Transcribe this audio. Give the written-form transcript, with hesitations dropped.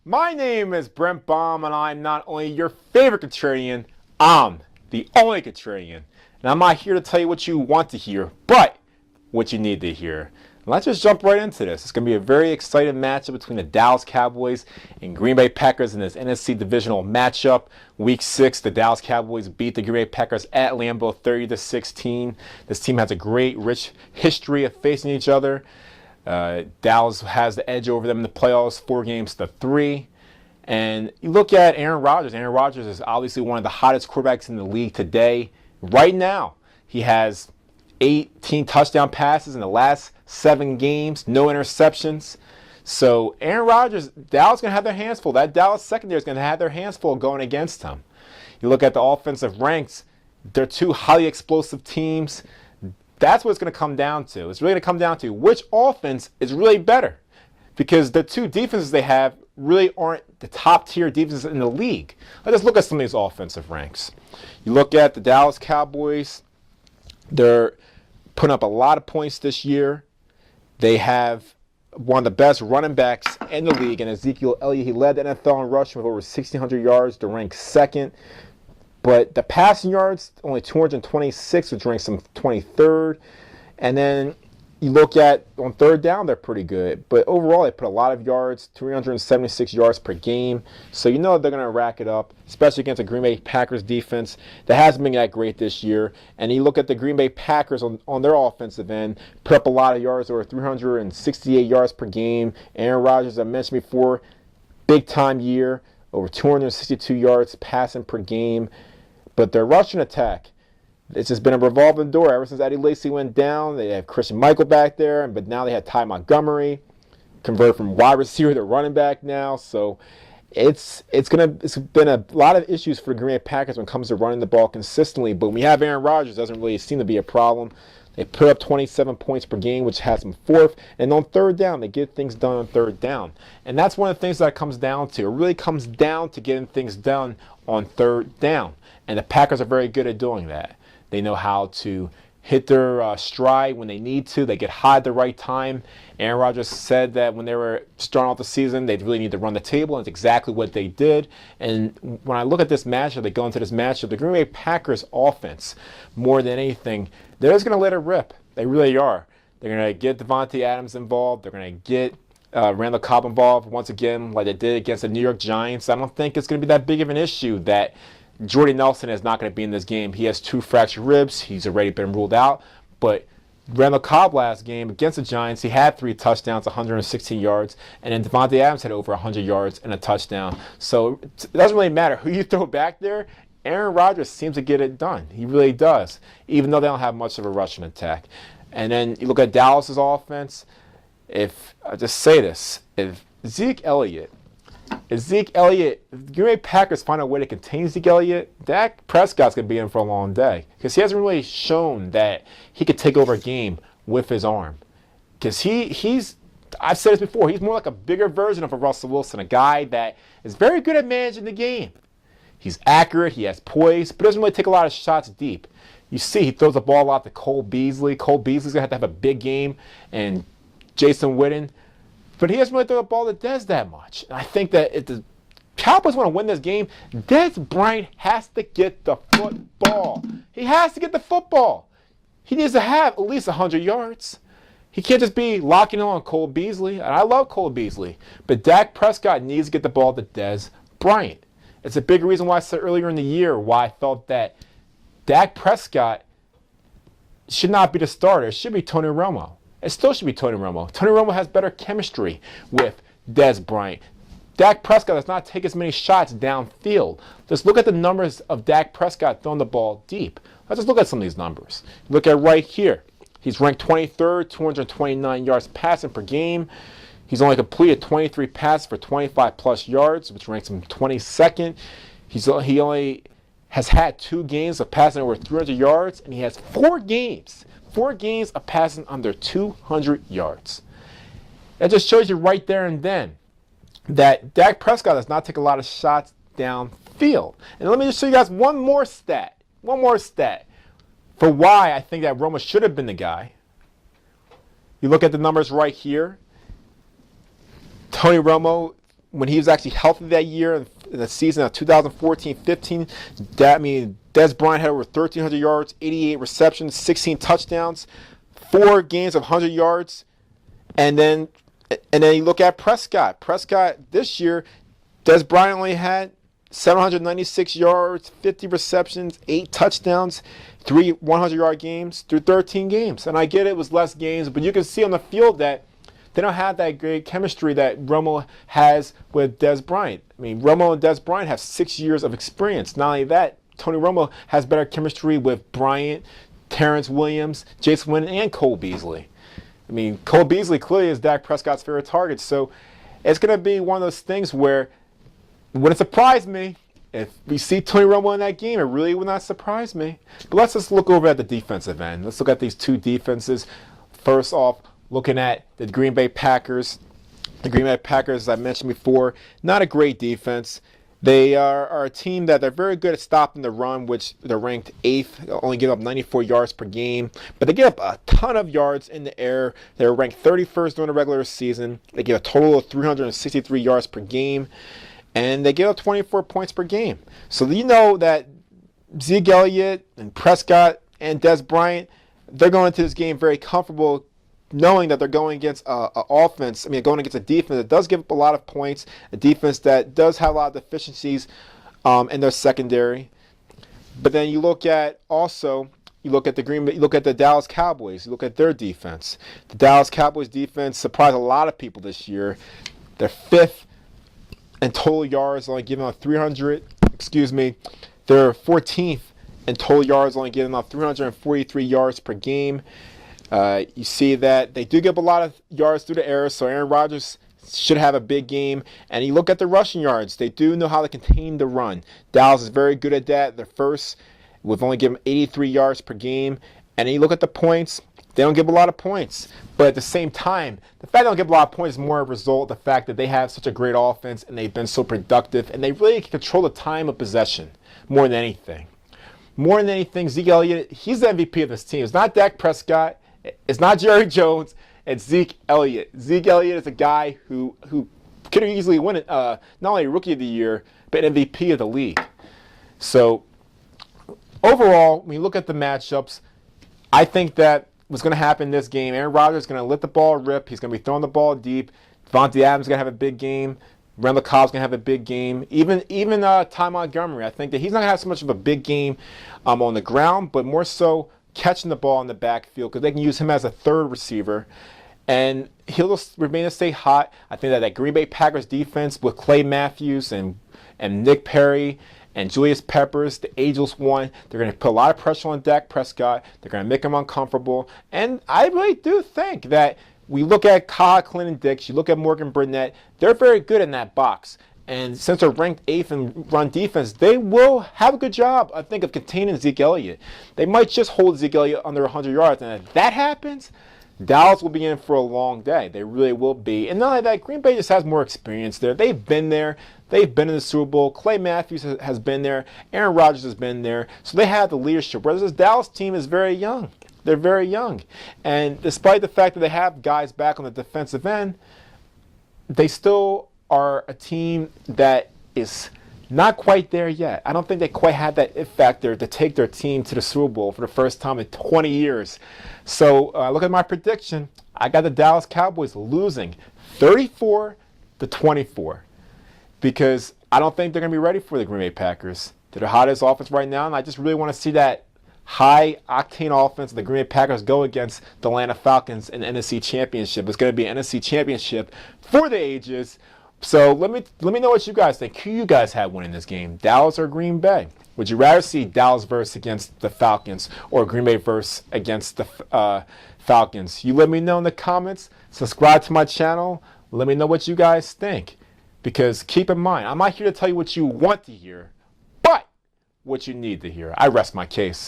My name is Brent Baum, and I'm not only your favorite contrarian, I'm the only contrarian. And I'm not here to tell you what you want to hear, but what you need to hear. And let's just jump right into this. It's going to be a very exciting matchup between the Dallas Cowboys and Green Bay Packers in this NFC Divisional matchup. Week 6, the Dallas Cowboys beat the Green Bay Packers at Lambeau 30-16. This team has a great, rich history of facing each other. Dallas has the edge over them in the playoffs, 4-3. And you look at Aaron Rodgers. Aaron Rodgers is obviously one of the hottest quarterbacks in the league today. Right now, he has 18 touchdown passes in the last 7 games, no interceptions. So Aaron Rodgers, Dallas is going to have their hands full. That Dallas secondary is going to have their hands full going against him. You look at the offensive ranks, they're two highly explosive teams. That's what it's going to come down to. It's really going to come down to which offense is really better, because the two defenses they have really aren't the top tier defenses in the league. Let's look at some of these offensive ranks. You look at the Dallas Cowboys, they're putting up a lot of points this year. They have one of the best running backs in the league, and Ezekiel Elliott. He led the NFL in rushing with over 1,600 yards to rank second. But the passing yards, only 226, which ranks them 23rd. And then you look at on third down, they're pretty good. But overall, they put a lot of yards, 376 yards per game. So you know they're going to rack it up, especially against the Green Bay Packers defense that hasn't been that great this year. And you look at the Green Bay Packers on their offensive end, put up a lot of yards, over 368 yards per game. Aaron Rodgers, I mentioned before, big-time year, over 262 yards passing per game. But their rushing attack, it's just been a revolving door ever since Eddie Lacy went down. They have Christian Michael back there, but now they have Ty Montgomery, converted from wide receiver to running back now. So it's been a lot of issues for the Green Bay Packers when it comes to running the ball consistently. But when we have Aaron Rodgers, it doesn't really seem to be a problem. They put up 27 points per game, which has them fourth. And on third down, they get things done on third down. And that's one of the things that it comes down to. It really comes down to getting things done on third down. And the Packers are very good at doing that. They know how to hit their stride when they need to. They get high at the right time. Aaron Rodgers said that when they were starting off the season, they really need to run the table, and it's exactly what they did. And when I look at this matchup, they go into this matchup, the Green Bay Packers offense, more than anything, they're just going to let it rip. They really are. They're going to get Devontae Adams involved. They're going to get Randall Cobb involved once again, like they did against the New York Giants. I don't think it's going to be that big of an issue that Jordy Nelson is not going to be in this game. He has 2 fractured ribs. He's already been ruled out. But Randall Cobb last game against the Giants, he had 3 touchdowns, 116 yards. And then Devontae Adams had over 100 yards and a touchdown. So it doesn't really matter who you throw back there. Aaron Rodgers seems to get it done. He really does, even though they don't have much of a rushing attack. And then you look at Dallas's offense. If I just say this, if Zeke Elliott, if the Green Bay Packers find a way to contain Zeke Elliott, Dak Prescott's going to be in for a long day, because he hasn't really shown that he could take over a game with his arm. Because I've said this before, he's more like a bigger version of a Russell Wilson, a guy that is very good at managing the game. He's accurate, he has poise, but doesn't really take a lot of shots deep. You see, he throws the ball a lot to Cole Beasley. Cole Beasley's going to have a big game, and Jason Witten. But he doesn't really throw the ball to Dez that much. And I think that if the Cowboys want to win this game, Dez Bryant has to get the football. He has to get the football. He needs to have at least 100 yards. He can't just be locking on Cole Beasley. And I love Cole Beasley. But Dak Prescott needs to get the ball to Dez Bryant. It's a big reason why I said earlier in the year why I felt that Dak Prescott should not be the starter. It should be Tony Romo. It still should be Tony Romo. Tony Romo has better chemistry with Dez Bryant. Dak Prescott does not take as many shots downfield. Just look at the numbers of Dak Prescott throwing the ball deep. Let's just look at some of these numbers. Look at right here. He's ranked 23rd, 229 yards passing per game. He's only completed 23 passes for 25-plus yards, which ranks him 22nd. He only has had 2 games of passing over 300 yards, and he has 4 games of passing under 200 yards. That just shows you right there and then that Dak Prescott does not take a lot of shots downfield. And let me just show you guys one more stat for why I think that Romo should have been the guy. You look at the numbers right here. Tony Romo when he was actually healthy that year in the season of 2014-15, Dez Bryant had over 1,300 yards, 88 receptions, 16 touchdowns, 4 games of 100 yards. And then you look at Prescott. Prescott this year, Dez Bryant only had 796 yards, 50 receptions, 8 touchdowns, 3 100-yard games through 13 games. And I get it was less games, but you can see on the field that they don't have that great chemistry that Romo has with Dez Bryant. I mean, Romo and Dez Bryant have 6 years of experience. Not only that, Tony Romo has better chemistry with Bryant, Terrence Williams, Jason Witten, and Cole Beasley. I mean, Cole Beasley clearly is Dak Prescott's favorite target. So it's going to be one of those things where wouldn't surprise me if we see Tony Romo in that game. It really would not surprise me. But let's just look over at the defensive end. Let's look at these two defenses. First off, looking at the Green Bay Packers. The Green Bay Packers, as I mentioned before, not a great defense. They are a team that they're very good at stopping the run, which they're ranked 8th. They only give up 94 yards per game. But they give up a ton of yards in the air. They're ranked 31st during the regular season. They give a total of 363 yards per game. And they give up 24 points per game. So you know that Zeke Elliott and Prescott and Dez Bryant, they're going into this game very comfortable, knowing that they're going against going against a defense that does give up a lot of points, a defense that does have a lot of deficiencies in their secondary. But then you look at the Dallas Cowboys, you look at their defense. The Dallas Cowboys defense surprised a lot of people this year. They're 5th in total yards, only giving up 300. They're 14th in total yards, only giving up 343 yards per game. You see that they do give up a lot of yards through the air, so Aaron Rodgers should have a big game. And you look at the rushing yards, they do know how to contain the run. Dallas is very good at that. They're first with only giving 83 yards per game. And then you look at the points, they don't give a lot of points. But at the same time, the fact they don't give a lot of points is more a result of the fact that they have such a great offense and they've been so productive and they really can control the time of possession more than anything. More than anything, Zeke Elliott, he's the MVP of this team. It's not Dak Prescott. It's not Jerry Jones. It's Zeke Elliott. Zeke Elliott is a guy who could easily win it, not only Rookie of the Year, but MVP of the league. So overall, when you look at the matchups, I think that what's going to happen in this game, Aaron Rodgers is going to let the ball rip. He's going to be throwing the ball deep. Devontae Adams is going to have a big game. Randall Cobb's going to have a big game. Even Ty Montgomery, I think that he's not going to have so much of a big game on the ground, but more so catching the ball in the backfield because they can use him as a third receiver. And he'll just remain to stay hot. I think that Green Bay Packers defense with Clay Matthews and Nick Perry and Julius Peppers, the ageless one, they're going to put a lot of pressure on Dak Prescott. They're going to make him uncomfortable. And I really do think that we look at Kyle Clinton Dix, you look at Morgan Burnett, they're very good in that box. And since they're ranked 8th in run defense, they will have a good job, I think, of containing Zeke Elliott. They might just hold Zeke Elliott under 100 yards. And if that happens, Dallas will be in for a long day. They really will be. And not only that, Green Bay just has more experience there. They've been there. They've been in the Super Bowl. Clay Matthews has been there. Aaron Rodgers has been there. So they have the leadership. Whereas this Dallas team is very young. They're very young. And despite the fact that they have guys back on the defensive end, they still are a team that is not quite there yet. I don't think they quite had that it factor to take their team to the Super Bowl for the first time in 20 years. So look at my prediction. I got the Dallas Cowboys losing 34-24 because I don't think they're going to be ready for the Green Bay Packers. They're the hottest offense right now, and I just really want to see that high-octane offense of the Green Bay Packers go against the Atlanta Falcons in the NFC Championship. It's going to be an NFC Championship for the ages. So let me know what you guys think. Who you guys have winning this game, Dallas or Green Bay? Would you rather see Dallas versus against the Falcons or Green Bay versus against the Falcons? You let me know in the comments. Subscribe to my channel. Let me know what you guys think. Because keep in mind, I'm not here to tell you what you want to hear, but what you need to hear. I rest my case.